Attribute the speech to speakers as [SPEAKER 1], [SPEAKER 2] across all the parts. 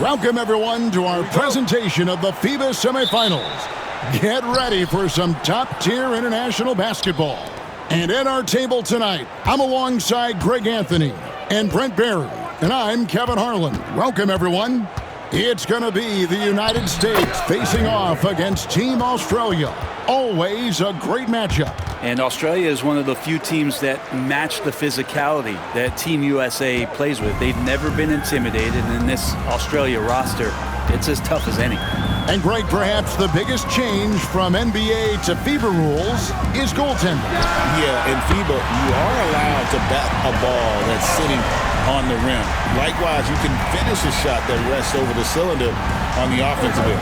[SPEAKER 1] Welcome, everyone, to our presentation of the Fiba semifinals. Get ready for some top-tier international basketball. And at our table tonight, I'm alongside Greg Anthony and Brent Barry, and I'm Kevin Harlan. Welcome, everyone. It's going to be the United States facing off against Team Australia. Always a great matchup.
[SPEAKER 2] And Australia is one of the few teams that match the physicality that Team USA plays with. They've never been intimidated, and in this Australia roster, it's as tough as any.
[SPEAKER 1] And Greg, perhaps the biggest change from NBA to Fiba rules is goaltending.
[SPEAKER 3] Yeah, in Fiba, you are allowed to bat a ball that's sitting on the rim. Likewise, you can finish a shot that rests over the cylinder on the offensive end.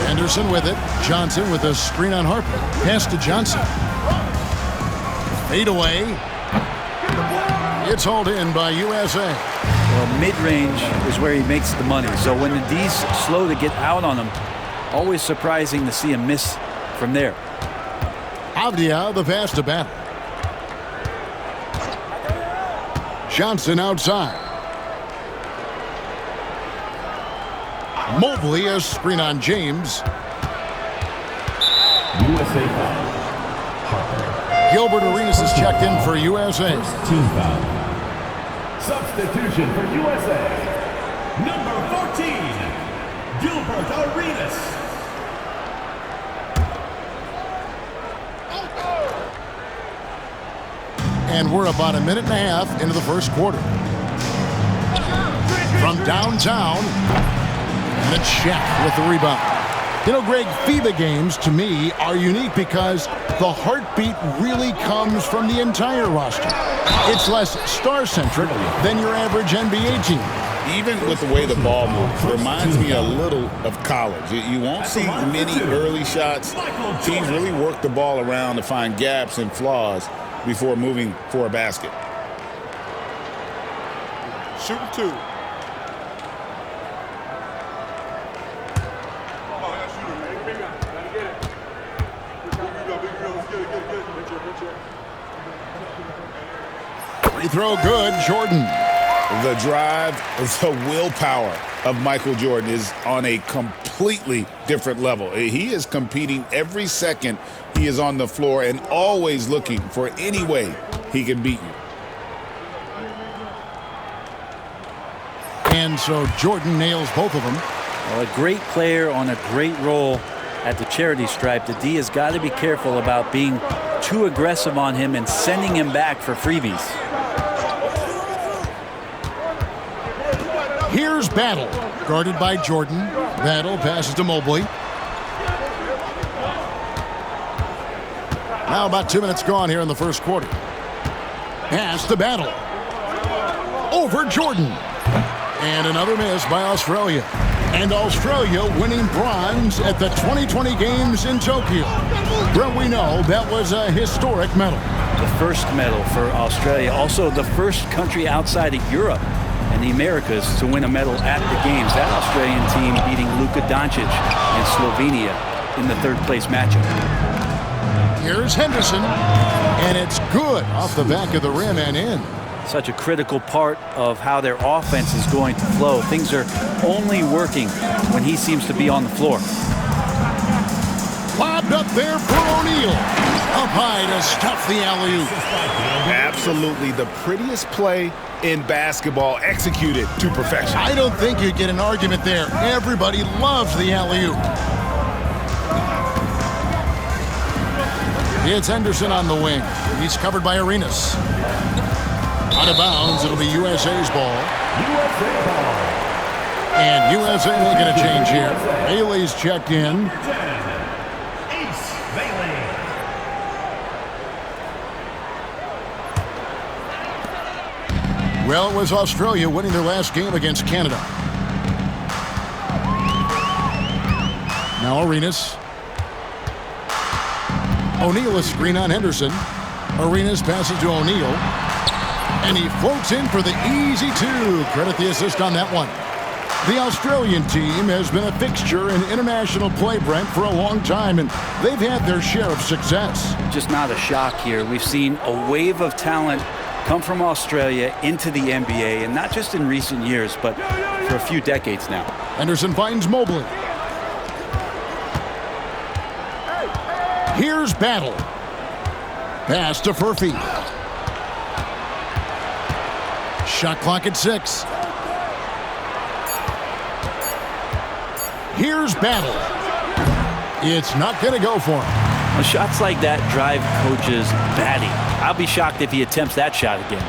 [SPEAKER 1] Anderson with it. Johnson with a screen on Harper. Pass to Johnson. Fade away. It's hauled in by USA.
[SPEAKER 2] Well, mid-range is where he makes the money. So when the D's slow to get out on him, always surprising to see him miss from there.
[SPEAKER 1] Avdia, the pass to Battle. Johnson outside. Mobley, a screen on James.
[SPEAKER 4] USA foul. Harper.
[SPEAKER 1] Gilbert Arenas is checked in for USA.
[SPEAKER 4] First team foul. Substitution for USA. Number 14, Gilbert Arenas.
[SPEAKER 1] And we're about a minute and a half into the first quarter. From downtown, and it's Shaq with the rebound. You know, Greg, FIBA games, to me, are unique because the heartbeat really comes from the entire roster. It's less star-centric than your average NBA team.
[SPEAKER 3] Even with the way the ball moves, it reminds me a little of college. You won't see many early shots. Teams really work the ball around to find gaps and flaws before moving for a basket.
[SPEAKER 5] Shooting two.
[SPEAKER 1] Free throw good, Jordan.
[SPEAKER 3] The drive, the willpower of Michael Jordan is on a completely different level. He is competing every second he is on the floor and always looking for any way he can beat you.
[SPEAKER 1] And so Jordan nails both of them.
[SPEAKER 2] Well, a great player on a great role at the charity stripe. The D has got to be careful about being too aggressive on him and sending him back for freebies.
[SPEAKER 1] Here's Battle, guarded by Jordan. Battle passes to Mobley. Now about 2 minutes gone here in the first quarter. Pass to Battle. Over Jordan. And another miss by Australia. And Australia winning bronze at the 2020 Games in Tokyo. Well, we know that was a historic medal.
[SPEAKER 2] The first medal for Australia. Also the first country outside of Europe and the Americas to win a medal at the Games. That Australian team beating Luka Doncic and Slovenia in the third place matchup.
[SPEAKER 1] Here's Henderson, and it's good off the back of the rim and in.
[SPEAKER 2] Such a critical part of how their offense is going to flow. Things are only working when he seems to be on the floor.
[SPEAKER 1] Lobbed up there for O'Neal. Up high to stuff the alley-oop.
[SPEAKER 3] Absolutely the prettiest play in basketball, executed to perfection.
[SPEAKER 1] I don't think you get an argument there. Everybody loves the alley-oop. It's Henderson on the wing. He's covered by Arenas. Out of bounds, it'll be USA's ball.
[SPEAKER 4] USA ball.
[SPEAKER 1] And USA will get a change here. Bailey's checked in.
[SPEAKER 4] Ace Bailey.
[SPEAKER 1] Well, it was Australia winning their last game against Canada. Now Arenas. O'Neal a screen on Henderson. Arenas passes to O'Neal. And he floats in for the easy two. Credit the assist on that one. The Australian team has been a fixture in international play, Brent, for a long time, and they've had their share of success.
[SPEAKER 2] Just not a shock here. We've seen a wave of talent come from Australia into the NBA, and not just in recent years, but for a few decades now.
[SPEAKER 1] Henderson finds Mobley. Here's Battle. Pass to Furphy. Shot clock at 6. Here's Battle. It's not going to go for him.
[SPEAKER 2] Well, shots like that drive coaches batty. I'll be shocked if he attempts that shot again.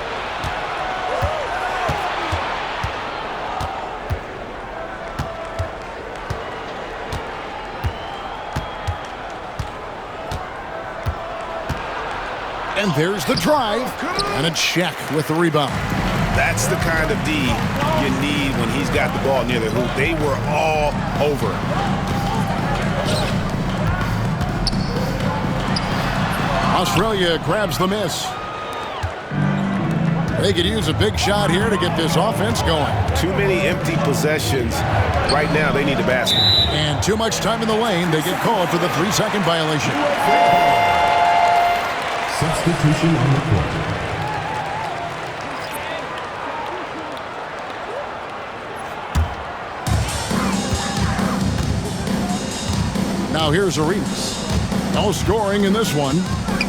[SPEAKER 1] And there's the drive. And a check with the rebound.
[SPEAKER 3] That's the kind of D you need when he's got the ball near the hoop. They were all over him.
[SPEAKER 1] Australia grabs the miss. They could use a big shot here to get this offense going.
[SPEAKER 3] Too many empty possessions. Right now, they need the basket.
[SPEAKER 1] And too much time in the lane. They get called for the 3-second violation.
[SPEAKER 4] Substitution on the court.
[SPEAKER 1] Now here's Arenas. No scoring in this one.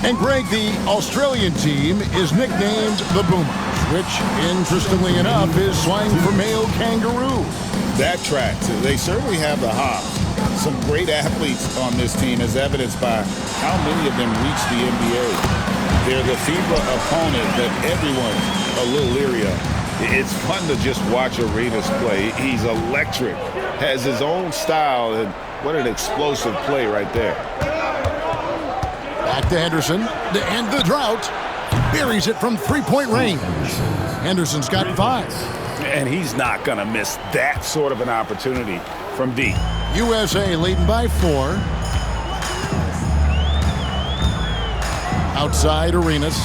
[SPEAKER 1] And Greg, the Australian team is nicknamed the Boomers, which, interestingly enough, is slang for male kangaroo.
[SPEAKER 3] That tracks. They certainly have the hops. Some great athletes on this team, as evidenced by how many of them reach the NBA. They're the Fiba opponent that everyone's a little leery of. It's fun to just watch Arenas play. He's electric, has his own style, and what an explosive play right there.
[SPEAKER 1] Back to Henderson to end the drought. Buries it from three-point range. Henderson's got 5.
[SPEAKER 3] And he's not going to miss that sort of an opportunity from deep.
[SPEAKER 1] USA leading by 4. Outside Arenas.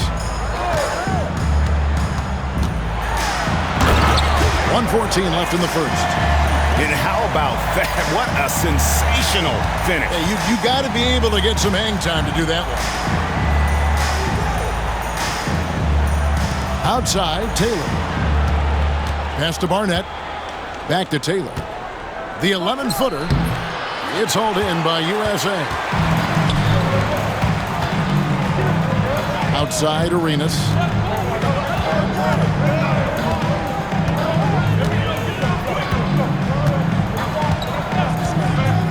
[SPEAKER 1] 1:14 left in the first.
[SPEAKER 3] And how about that? What a sensational finish.
[SPEAKER 1] Hey, you got to be able to get some hang time to do that one. Outside, Taylor. Pass to Barnett. Back to Taylor. The 11-footer. It's hauled in by USA. Outside, Arenas.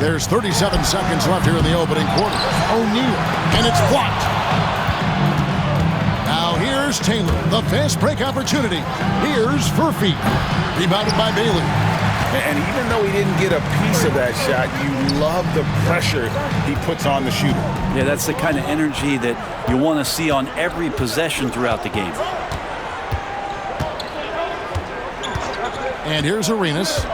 [SPEAKER 1] There's 37 seconds left here in the opening quarter. O'Neal, and it's blocked. Now here's Taylor, the fast break opportunity. Here's Furphy, rebounded by Bailey.
[SPEAKER 3] And even though he didn't get a piece of that shot, you love the pressure he puts on the shooter.
[SPEAKER 2] Yeah, that's the kind of energy that you want to see on every possession throughout the game.
[SPEAKER 1] And here's Arenas.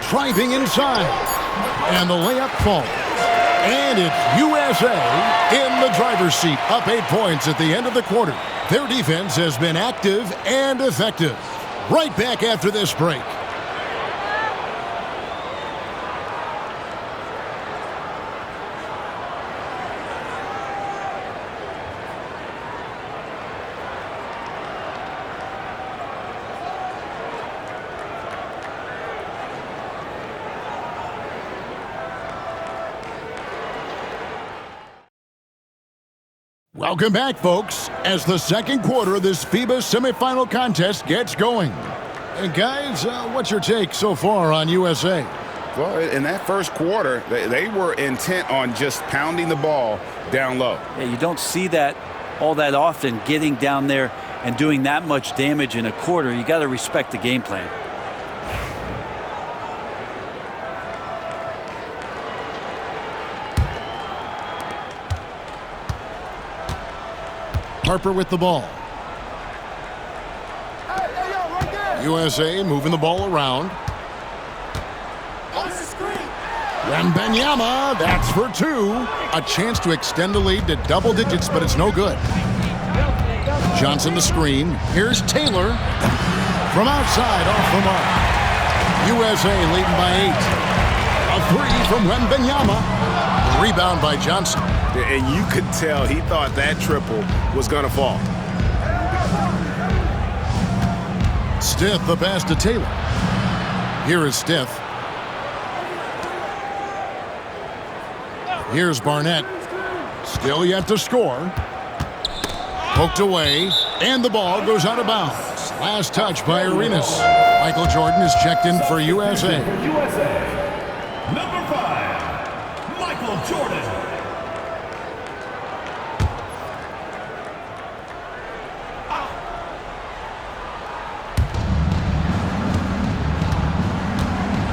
[SPEAKER 1] Driving inside. And the layup falls. And it's USA in the driver's seat. Up 8 points at the end of the quarter. Their defense has been active and effective. Right back after this break. Welcome back, folks, as the second quarter of this FIBA semifinal contest gets going. And guys, what's your take so far on USA?
[SPEAKER 3] Well, in that first quarter, they were intent on just pounding the ball down low.
[SPEAKER 2] Yeah, you don't see that all that often, getting down there and doing that much damage in a quarter. You got to respect the game plan.
[SPEAKER 1] Harper with the ball. USA moving the ball around. Wembanyama, that's for 2. A chance to extend the lead to double digits, but it's no good. Johnson the screen. Here's Taylor. From outside, off the mark. USA leading by 8. A 3 from Wembanyama. Rebound by Johnson.
[SPEAKER 3] And you could tell he thought that triple was going to fall.
[SPEAKER 1] Stith, the pass to Taylor. Here is Stith. Here's Barnett. Still yet to score. Poked away, and the ball goes out of bounds. Last touch by Arenas. Michael Jordan is checked in for USA.
[SPEAKER 5] Number 5, Michael Jordan.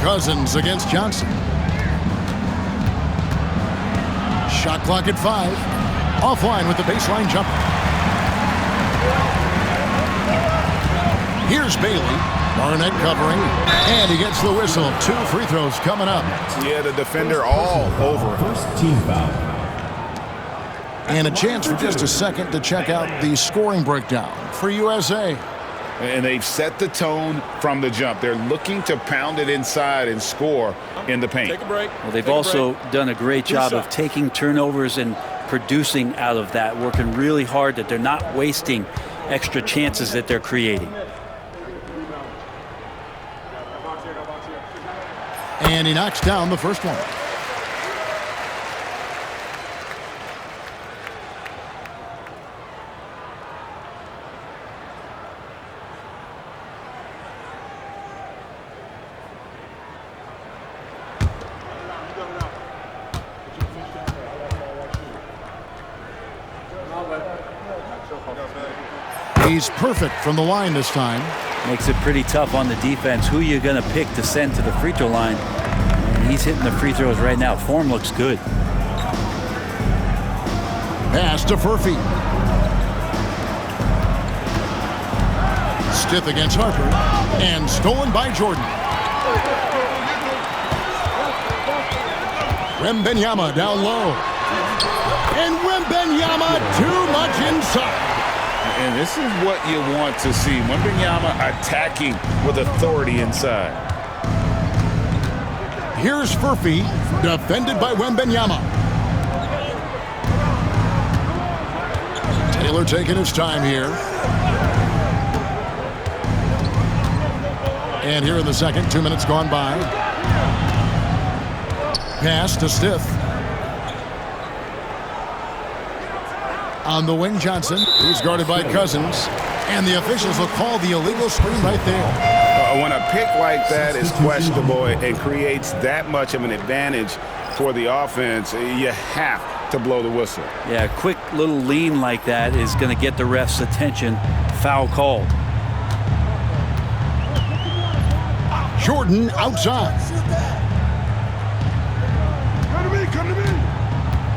[SPEAKER 1] Cousins against Johnson. Shot clock at 5. Offline with the baseline jumper. Here's Bailey. Barnett covering, and he gets the whistle. 2 free throws coming up.
[SPEAKER 3] Yeah, the defender all over him.
[SPEAKER 4] First team foul.
[SPEAKER 1] And a chance for just a second to check out the scoring breakdown for USA.
[SPEAKER 3] And they've set the tone from the jump. They're looking to pound it inside and score in the paint.
[SPEAKER 6] Take a break.
[SPEAKER 2] Well, they've also done a great job of taking turnovers and producing out of that, working really hard that they're not wasting extra chances that they're creating.
[SPEAKER 1] And he knocks down the first one. He's perfect from the line this time.
[SPEAKER 2] Makes it pretty tough on the defense. Who you're going to pick to send to the free throw line. And he's hitting the free throws right now. Form looks good.
[SPEAKER 1] Pass to Furphy. Stith against Harper. And stolen by Jordan. Wembenyama down low. And Wembenyama too much inside.
[SPEAKER 3] And this is what you want to see. Wembenyama attacking with authority inside.
[SPEAKER 1] Here's Furphy, defended by Wembenyama. Taylor taking his time here. And here in the second, 2 minutes gone by. Pass to Stith. On the wing, Johnson. He's guarded by Cousins. And the officials will call the illegal screen right there.
[SPEAKER 3] When a pick like that is questionable and creates that much of an advantage for the offense, you have to blow the whistle.
[SPEAKER 2] Yeah, a quick little lean like that is going to get the ref's attention. Foul called.
[SPEAKER 1] Jordan outside.
[SPEAKER 3] Come to me.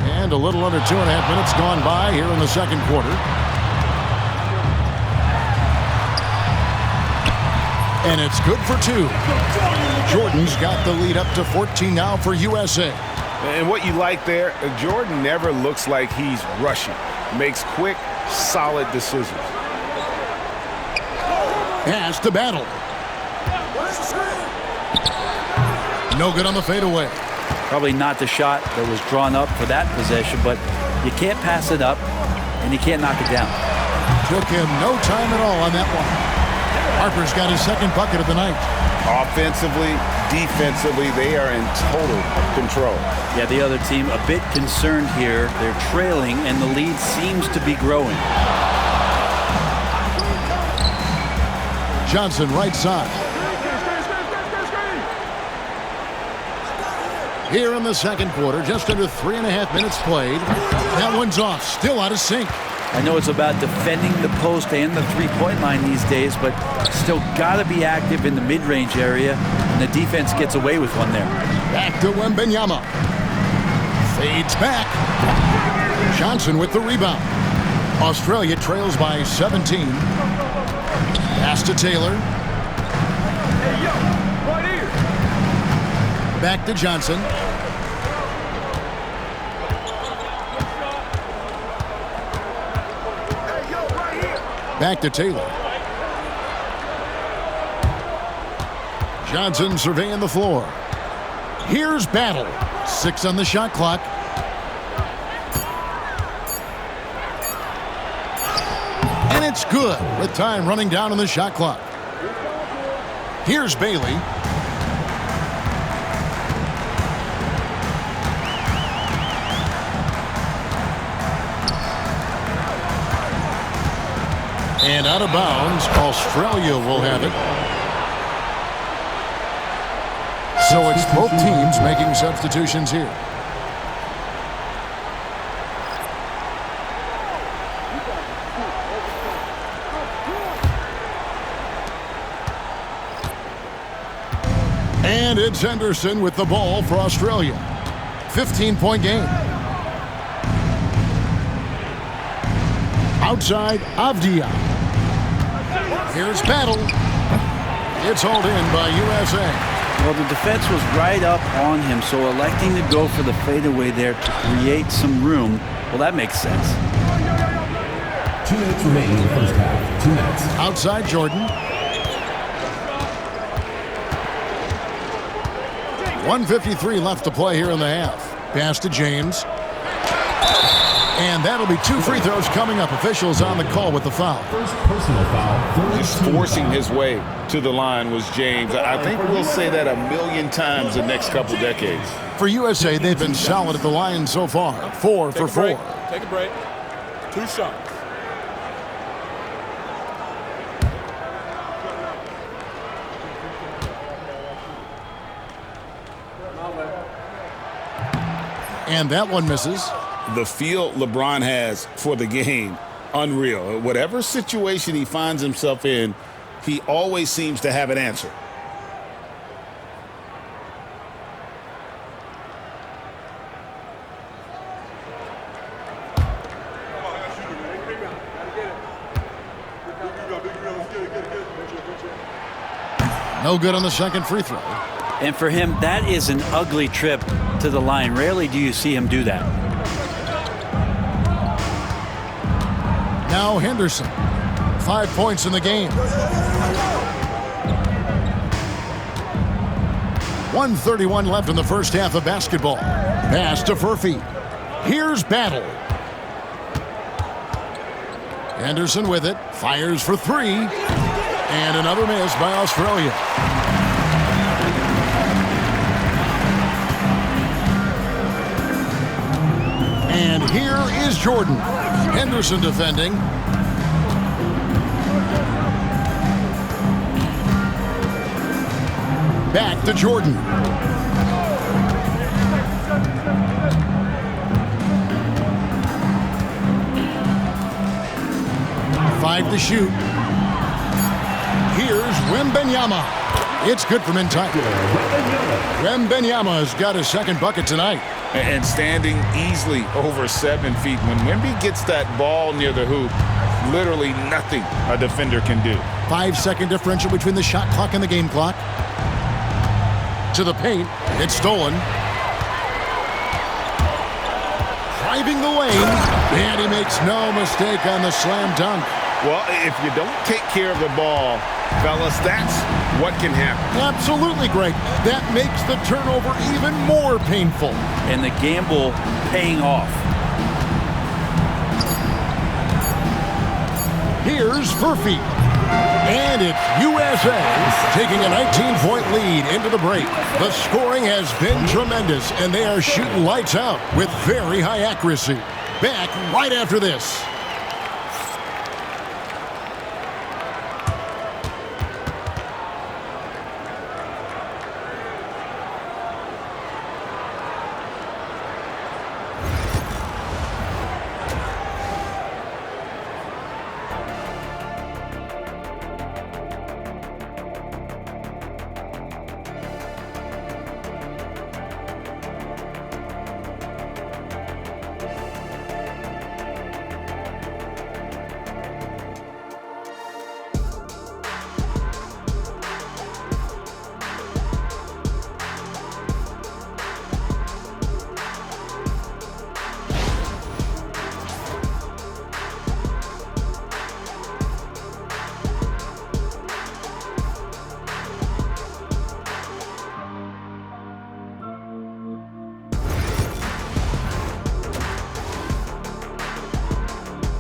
[SPEAKER 1] And a little under 2.5 minutes gone by here in the second quarter. And it's good for 2. Jordan's got the lead up to 14 now for USA.
[SPEAKER 3] And what you like there, Jordan never looks like he's rushing. Makes quick, solid decisions.
[SPEAKER 1] Pass to Battle. No good on the fadeaway.
[SPEAKER 2] Probably not the shot that was drawn up for that possession, but you can't pass it up, and you can't knock it down.
[SPEAKER 1] Took him no time at all on that one. Harper's got his second bucket of the night.
[SPEAKER 3] Offensively, defensively, they are in total control.
[SPEAKER 2] Yeah, the other team a bit concerned here. They're trailing, and the lead seems to be growing.
[SPEAKER 1] Johnson right side. Here in the second quarter, just under 3.5 minutes played. That one's off, still out of sync.
[SPEAKER 2] I know it's about defending the post and the three-point line these days, but still got to be active in the mid-range area, and the defense gets away with one there.
[SPEAKER 1] Back to Wembenyama. Fades back. Johnson with the rebound. Australia trails by 17. Pass to Taylor. Back to Johnson. Back to Taylor. Johnson surveying the floor. Here's Battle. 6 on the shot clock. It's good with time running down on the shot clock. Here's Bailey. And out of bounds, Australia will have it. So it's both teams making substitutions here. And it's Henderson with the ball for Australia. 15-point game. Outside, Avdia. Here's Battle. It's hauled in by USA.
[SPEAKER 2] Well, the defense was right up on him, so electing to go for the fadeaway there to create some room, well, that makes sense.
[SPEAKER 4] 2 minutes remaining in the first half. 2 minutes.
[SPEAKER 1] Outside Jordan. 1:53 left to play here in the half. Pass to James. And that'll be 2 free throws coming up. Officials on the call with the foul.
[SPEAKER 4] First personal foul.
[SPEAKER 3] Just forcing his way to the line was James. I think we'll say that a million times the next couple decades.
[SPEAKER 1] For USA, they've been solid at the line so far. 4 for 4.
[SPEAKER 6] Take a break. 2 shots.
[SPEAKER 1] And that one misses.
[SPEAKER 3] The feel LeBron has for the game, unreal. Whatever situation he finds himself in, he always seems to have an answer.
[SPEAKER 1] No good on the second free throw.
[SPEAKER 2] And for him, that is an ugly trip to the line. Rarely do you see him do that.
[SPEAKER 1] Now Henderson. 5 points in the game. 1:31 left in the first half of basketball. Pass to Furphy. Here's Battle. Henderson with it. Fires for 3. And another miss by Australia. And here is Jordan. Henderson defending. Back to Jordan. Five to shoot. Here's Wembenyama. It's good from inside. Wembenyama has got his second bucket tonight.
[SPEAKER 3] And standing easily over 7 feet. When Wemby gets that ball near the hoop, literally nothing a defender can do.
[SPEAKER 1] 5-second differential between the shot clock and the game clock. To the paint. It's stolen. Driving the lane. And he makes no mistake on the slam dunk.
[SPEAKER 3] Well, if you don't take care of the ball, fellas, that's what can happen.
[SPEAKER 1] Absolutely, Greg. That makes the turnover even more painful.
[SPEAKER 2] And the gamble paying off.
[SPEAKER 1] Here's Furphy. And it's USA taking a 19-point lead into the break. The scoring has been tremendous, and they are shooting lights out with very high accuracy. Back right after this.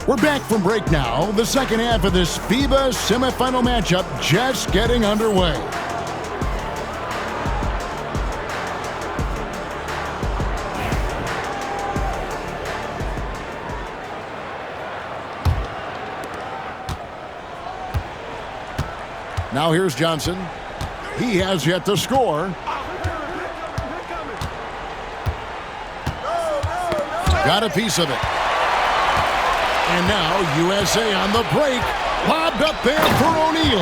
[SPEAKER 1] We're back from break now. The second half of this FIBA semifinal matchup just getting underway. Now here's Johnson. He has yet to score. Got a piece of it. And now USA on the break. Lobbed up there for O'Neal.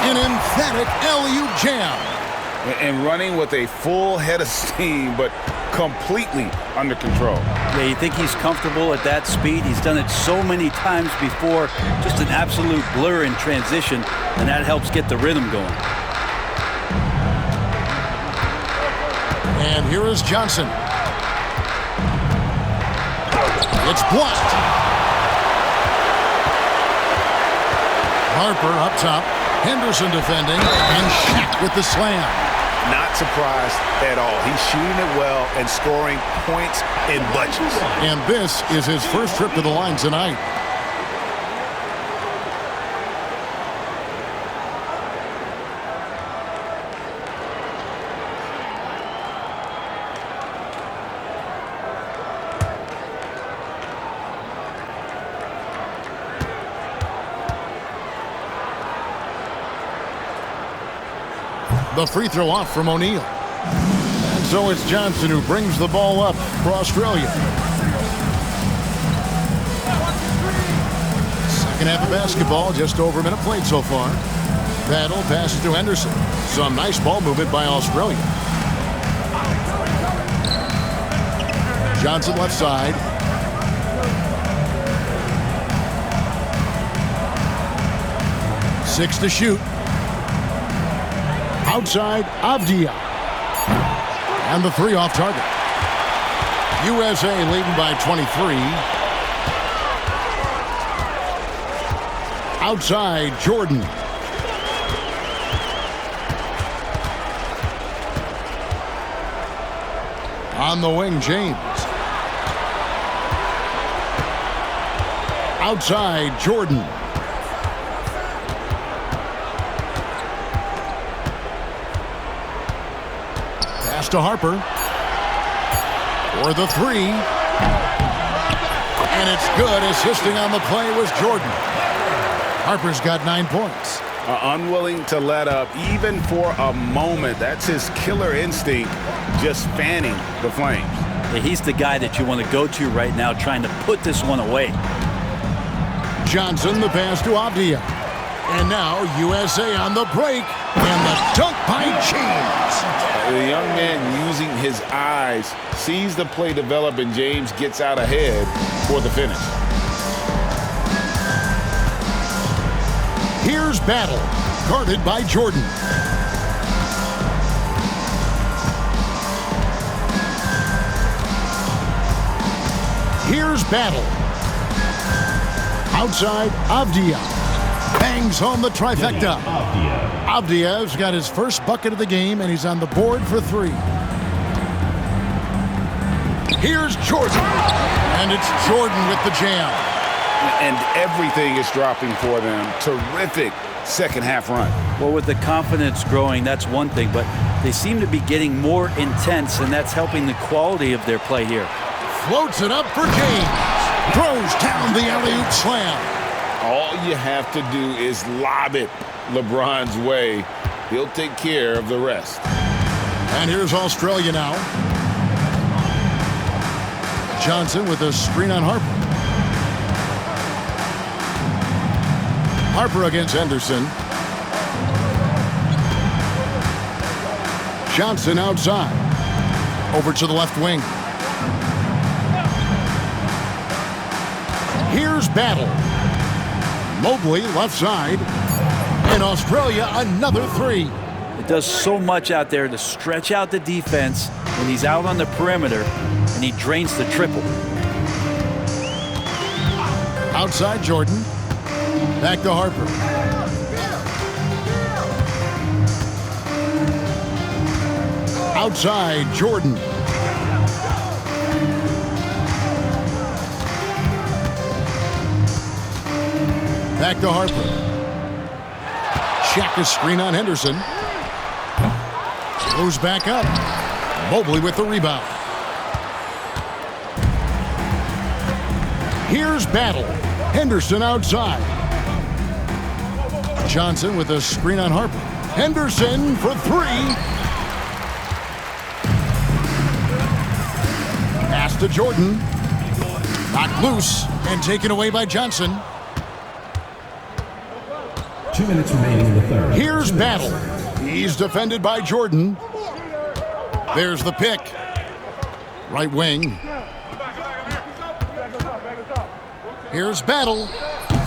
[SPEAKER 1] An emphatic alley-oop jam.
[SPEAKER 3] And running with a full head of steam, but completely under control.
[SPEAKER 2] Yeah, you think he's comfortable at that speed. He's done it so many times before. Just an absolute blur in transition, and that helps get the rhythm going.
[SPEAKER 1] And here is Johnson. It's blocked. Harper up top. Henderson defending. And Shaq with the slam.
[SPEAKER 3] Not surprised at all. He's shooting it well and scoring points in bunches.
[SPEAKER 1] And this is his first trip to the line tonight. The free throw off from O'Neal. And so it's Johnson who brings the ball up for Australia. Second half of basketball, just over a minute played so far. Battle passes to Henderson. Some nice ball movement by Australia. Johnson left side. Six to shoot. Outside, Avdia. And the three off target. USA leading by 23. Outside, Jordan. On the wing, James. Outside, Jordan. Pass to Harper. For the three. And it's good. Assisting on the play was Jordan. Harper's got 9 points.
[SPEAKER 3] Unwilling to let up even for a moment. That's his killer instinct, just fanning the flames.
[SPEAKER 2] Yeah, he's the guy that you want to go to right now, trying to put this one away.
[SPEAKER 1] Johnson, the pass to Avdia. And now USA on the break. And the dunk by James.
[SPEAKER 3] The young man using his eyes sees the play develop, and James gets out ahead for the finish.
[SPEAKER 1] Here's Battle, guarded by Jordan. Here's Battle. Outside, Avdia. Bangs home the trifecta. Avdia's got his first bucket of the game, and he's on the board for three. Here's Jordan. And it's Jordan with the jam.
[SPEAKER 3] And everything is dropping for them. Terrific second half run.
[SPEAKER 2] Well, with the confidence growing, that's one thing, but they seem to be getting more intense, and that's helping the quality of their play here.
[SPEAKER 1] Floats it up for James. Throws down the alley-oop slam.
[SPEAKER 3] All you have to do is lob it LeBron's way. He'll take care of the rest.
[SPEAKER 1] And here's Australia now. Johnson with a screen on Harper. Harper against Henderson. Johnson outside. Over to the left wing. Here's Battle. Mobley left side. And Australia another three.
[SPEAKER 2] It does so much out there to stretch out the defense when he's out on the perimeter, and he drains the triple.
[SPEAKER 1] Outside Jordan. Back to Harper. Outside Jordan. Back to Harper. Check his screen on Henderson. Goes back up. Mobley with the rebound. Here's Battle. Henderson outside. Johnson with a screen on Harper. Henderson for three. Pass to Jordan. Knocked loose and taken away by Johnson.
[SPEAKER 4] 2 minutes remaining in the third.
[SPEAKER 1] Here's Battle. He's defended by Jordan. There's the pick. Right wing. Here's Battle.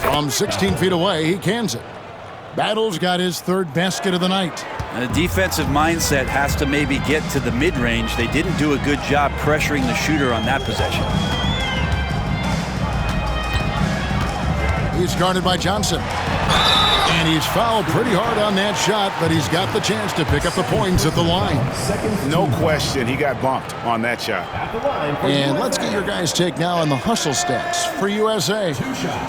[SPEAKER 1] From 16 feet away, he cans it. Battle's got his third basket of the night.
[SPEAKER 2] And the defensive mindset has to maybe get to the mid-range. They didn't do a good job pressuring the shooter on that possession.
[SPEAKER 1] He's guarded by Johnson. And he's fouled pretty hard on that shot, but he's got the chance to pick up the points at the line.
[SPEAKER 3] No question, he got bumped on that shot.
[SPEAKER 1] And let's get your guys' take now on the hustle stats for USA.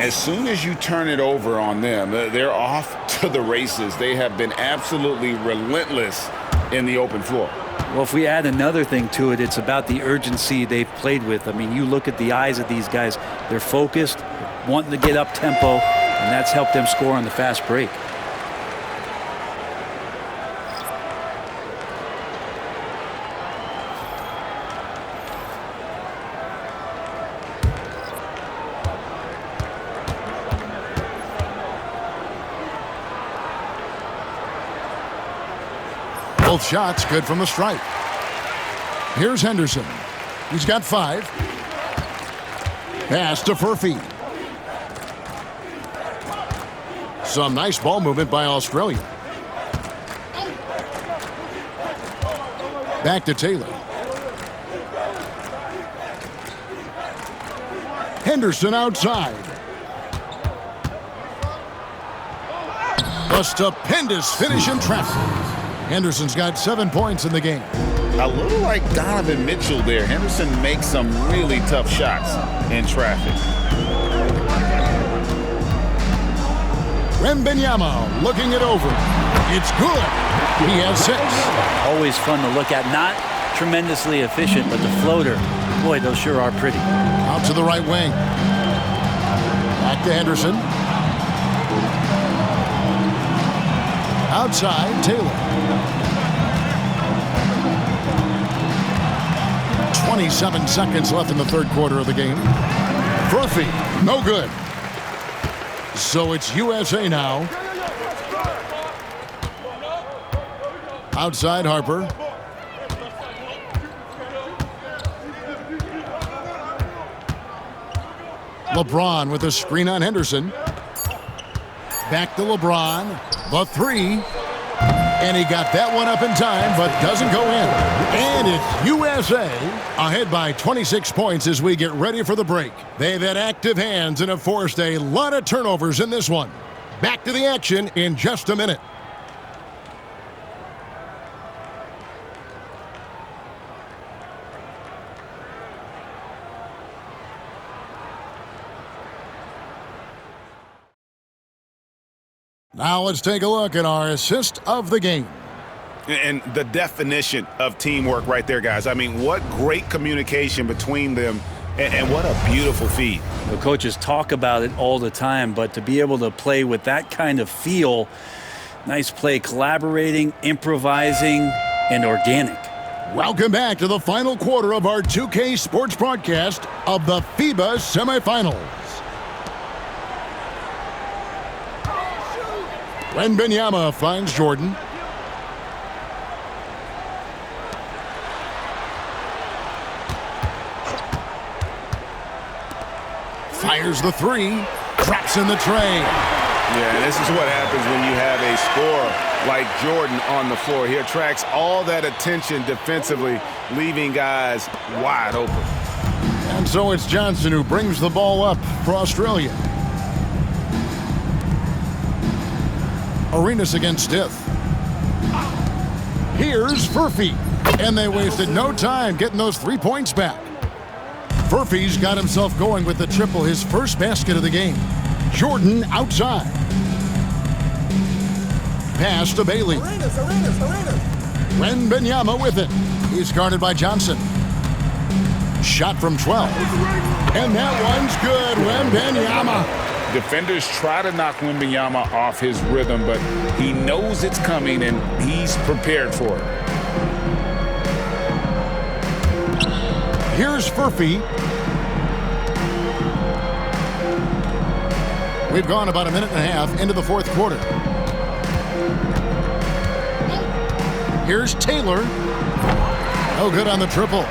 [SPEAKER 3] As soon as you turn it over on them, they're off to the races. They have been absolutely relentless in the open floor.
[SPEAKER 2] Well, if we add another thing to it, it's about the urgency they've played with. I mean, you look at the eyes of these guys. They're focused, wanting to get up tempo, and that's helped them score on the fast break.
[SPEAKER 1] Both shots good from the stripe. Here's Henderson. He's got 5. Pass to Furphy. Some nice ball movement by Australia. Back to Taylor. Henderson outside. A stupendous finish in traffic. Henderson's got 7 points in the game.
[SPEAKER 3] A little like Donovan Mitchell there. Henderson makes some really tough shots in traffic.
[SPEAKER 1] Wembanyama looking it over. It's good. He has 6.
[SPEAKER 2] Always fun to look at. Not tremendously efficient, but the floater, boy, those sure are pretty.
[SPEAKER 1] Out to the right wing. Back to Henderson. Outside, Taylor. 27 seconds left in the third quarter of the game. Furphy, no good. So it's USA now. Outside Harper. LeBron with a screen on Henderson. Back to LeBron. The 3. And he got that one up in time, but doesn't go in. And it's USA ahead by 26 points as we get ready for the break. They've had active hands and have forced a lot of turnovers in this one. Back to the action in just a minute. Now let's take a look at our assist of the game.
[SPEAKER 3] And the definition of teamwork right there, guys. I mean, what great communication between them, and what a beautiful feed.
[SPEAKER 2] The coaches talk about it all the time, but to be able to play with that kind of feel, nice play, collaborating, improvising, and organic.
[SPEAKER 1] Welcome back to the final quarter of our 2K Sports broadcast of the FIBA semifinals. Wembanyama finds Jordan. Fires the 3. Drops in the tray.
[SPEAKER 3] Yeah, this is what happens when you have a scorer like Jordan on the floor. He attracts all that attention defensively, leaving guys wide open.
[SPEAKER 1] And so it's Johnson who brings the ball up for Australia. Arenas against Stith. Here's Furphy. And they wasted no time getting those 3 points back. Furphy's got himself going with the triple, his first basket of the game. Jordan outside. Pass to Bailey. Wembanyama with it. He's guarded by Johnson. Shot from 12. And that one's good. Wembanyama.
[SPEAKER 3] Defenders try to knock Wembanyama off his rhythm, but he knows it's coming and he's prepared for it.
[SPEAKER 1] Here's Furphy. We've gone about a minute and a half into the fourth quarter. Here's Taylor. No good on the triple.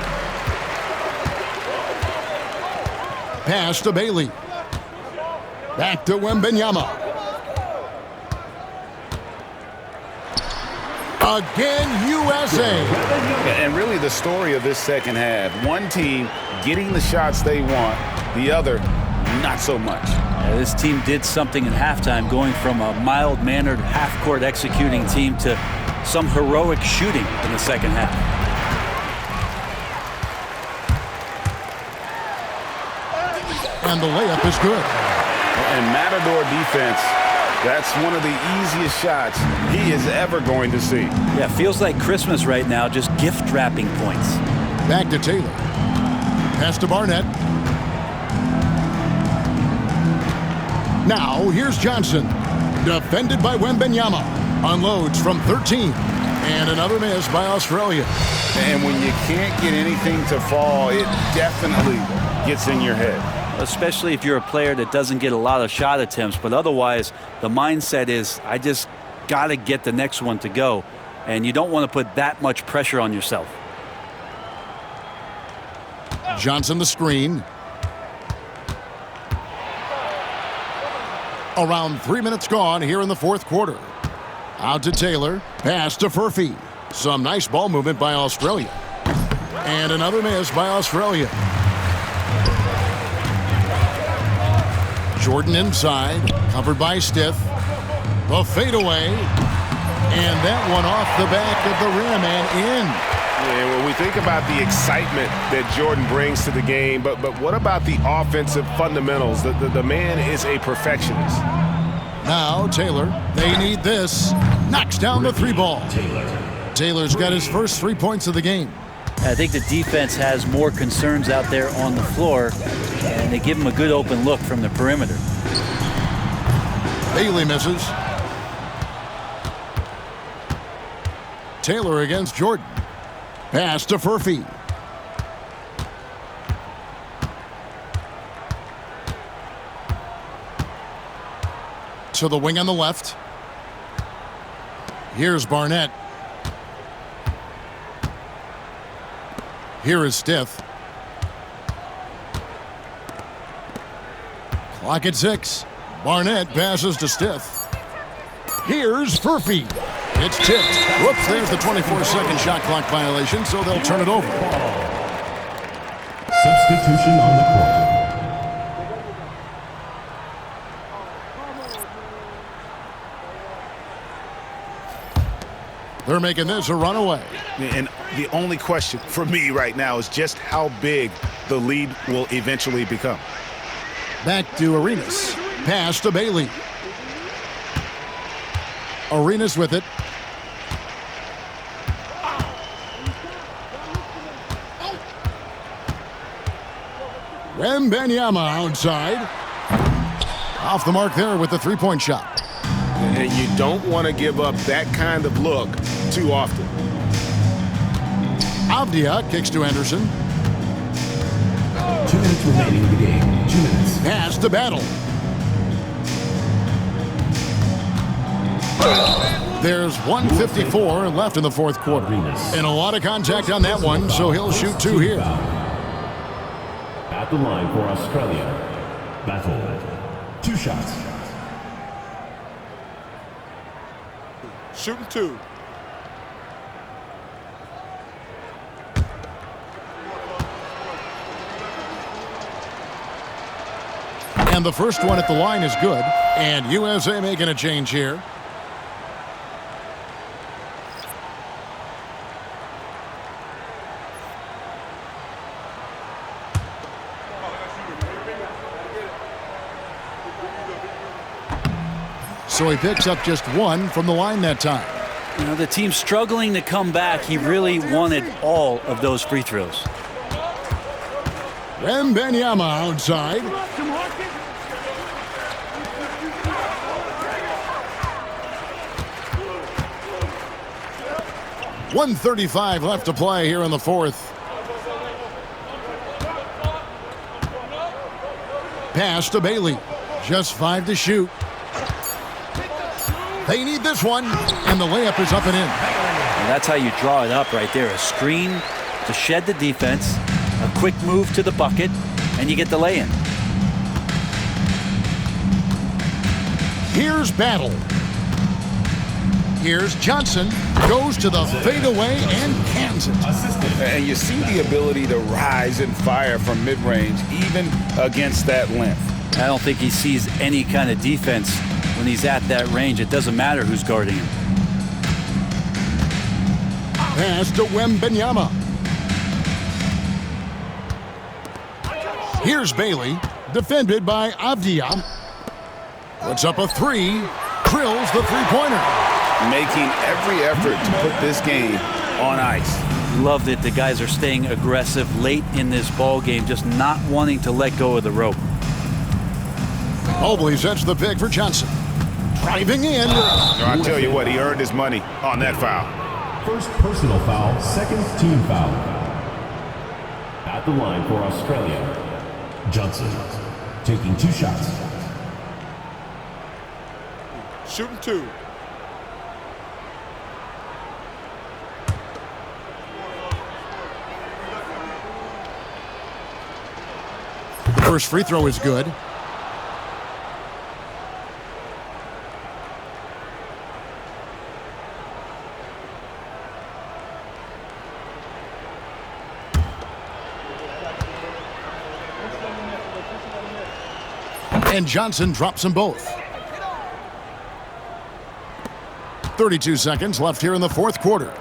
[SPEAKER 1] Pass to Bailey. Back to Wembanyama. Again, USA.
[SPEAKER 3] And really the story of this second half, one team getting the shots they want, the other not so much.
[SPEAKER 2] This team did something in halftime, going from a mild-mannered half-court executing team to some heroic shooting in the second half.
[SPEAKER 1] And the layup is good.
[SPEAKER 3] And Matador defense, that's one of the easiest shots he is ever going to see.
[SPEAKER 2] Yeah, feels like Christmas right now, just gift wrapping points.
[SPEAKER 1] Back to Taylor. Pass to Barnett. Now, here's Johnson. Defended by Wembanyama. Unloads from 13. And another miss by Australia.
[SPEAKER 3] And when you can't get anything to fall, it definitely gets in your head.
[SPEAKER 2] Especially if you're a player that doesn't get a lot of shot attempts, but otherwise the mindset is, I just got to get the next one to go, and you don't want to put that much pressure on yourself.
[SPEAKER 1] Johnson the screen. Around 3 minutes gone here in the fourth quarter. Out to Taylor. Pass to Furphy. Some nice ball movement by Australia. And another miss by Australia. Jordan inside, covered by Stiff. The fadeaway. And that one off the back of the rim and in.
[SPEAKER 7] Yeah, when we think about the excitement that Jordan brings to the game, but what about the offensive fundamentals? The man is a perfectionist.
[SPEAKER 1] Now Taylor, they need this. Knocks down the three ball. Taylor's got his first 3 points of the game.
[SPEAKER 2] I think the defense has more concerns out there on the floor, and they give him a good open look from the perimeter.
[SPEAKER 1] Bailey misses. Taylor against Jordan. Pass to Furphy. To the wing on the left. Here's Barnett. Here is Stiff. Clock at 6. Barnett passes to Stiff. Here's Furphy. It's tipped. Whoops, there's the 24-second shot clock violation, so they'll turn it over.
[SPEAKER 4] Substitution on the court.
[SPEAKER 1] They're making this a runaway.
[SPEAKER 7] And the only question for me right now is just how big the lead will eventually become.
[SPEAKER 1] Back to Arenas. Pass to Bailey. Arenas with it. Wembanyama outside. Off the mark there with the three-point shot.
[SPEAKER 7] And you don't want to give up that kind of look too often.
[SPEAKER 1] Avdia kicks to Anderson.
[SPEAKER 4] 2 minutes remaining in the game. 2 minutes.
[SPEAKER 1] Pass to Battle. There's 1:54 left in the fourth quarter. And a lot of contact on that one, so he'll shoot two here.
[SPEAKER 4] At the line for Australia. Battle. 2 shots.
[SPEAKER 6] Shooting 2.
[SPEAKER 1] And the first one at the line is good. And USA making a change here. so he picks up just 1 from the line that time.
[SPEAKER 2] You know, the team's struggling to come back. He really wanted all of those free throws.
[SPEAKER 1] Wembanyama outside. .135 left to play here in the fourth. Pass to Bailey. Just 5 to shoot. They need this one, and the layup is up and in.
[SPEAKER 2] And that's how you draw it up right there. A screen to shed the defense, a quick move to the bucket, and you get the lay-in.
[SPEAKER 1] Here's Battle. Here's Johnson. Goes to the fadeaway and cans it.
[SPEAKER 3] And you see the ability to rise and fire from mid-range, even against that length.
[SPEAKER 2] I don't think he sees any kind of defense when he's at that range. It doesn't matter who's guarding him.
[SPEAKER 1] Pass to Wembanyama. Here's Bailey, defended by Avdia. Puts up a 3, drills the three-pointer.
[SPEAKER 3] Making every effort to put this game on ice.
[SPEAKER 2] Love that the guys are staying aggressive late in this ball game, just not wanting to let go of the rope.
[SPEAKER 1] Mobley sets the pick for Johnson. Driving in.
[SPEAKER 7] I'll tell you what, he earned his money on that foul.
[SPEAKER 4] First personal foul, second team foul. At the line for Australia, Johnson taking 2 shots.
[SPEAKER 6] Shooting 2.
[SPEAKER 1] First free throw is good. And Johnson drops them both. 32 seconds left here in the fourth quarter.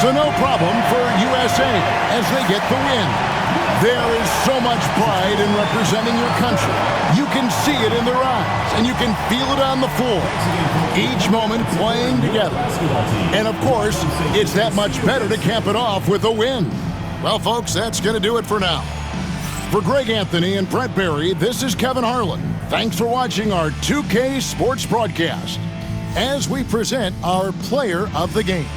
[SPEAKER 1] So no problem for USA as they get the win. There is so much pride in representing your country. You can see it in their eyes, and you can feel it on the floor. Each moment playing together. And of course, it's that much better to cap it off with a win. Well, folks, that's going to do it for now. For Greg Anthony and Brett Barry, this is Kevin Harlan. Thanks for watching our 2K Sports broadcast as we present our player of the game.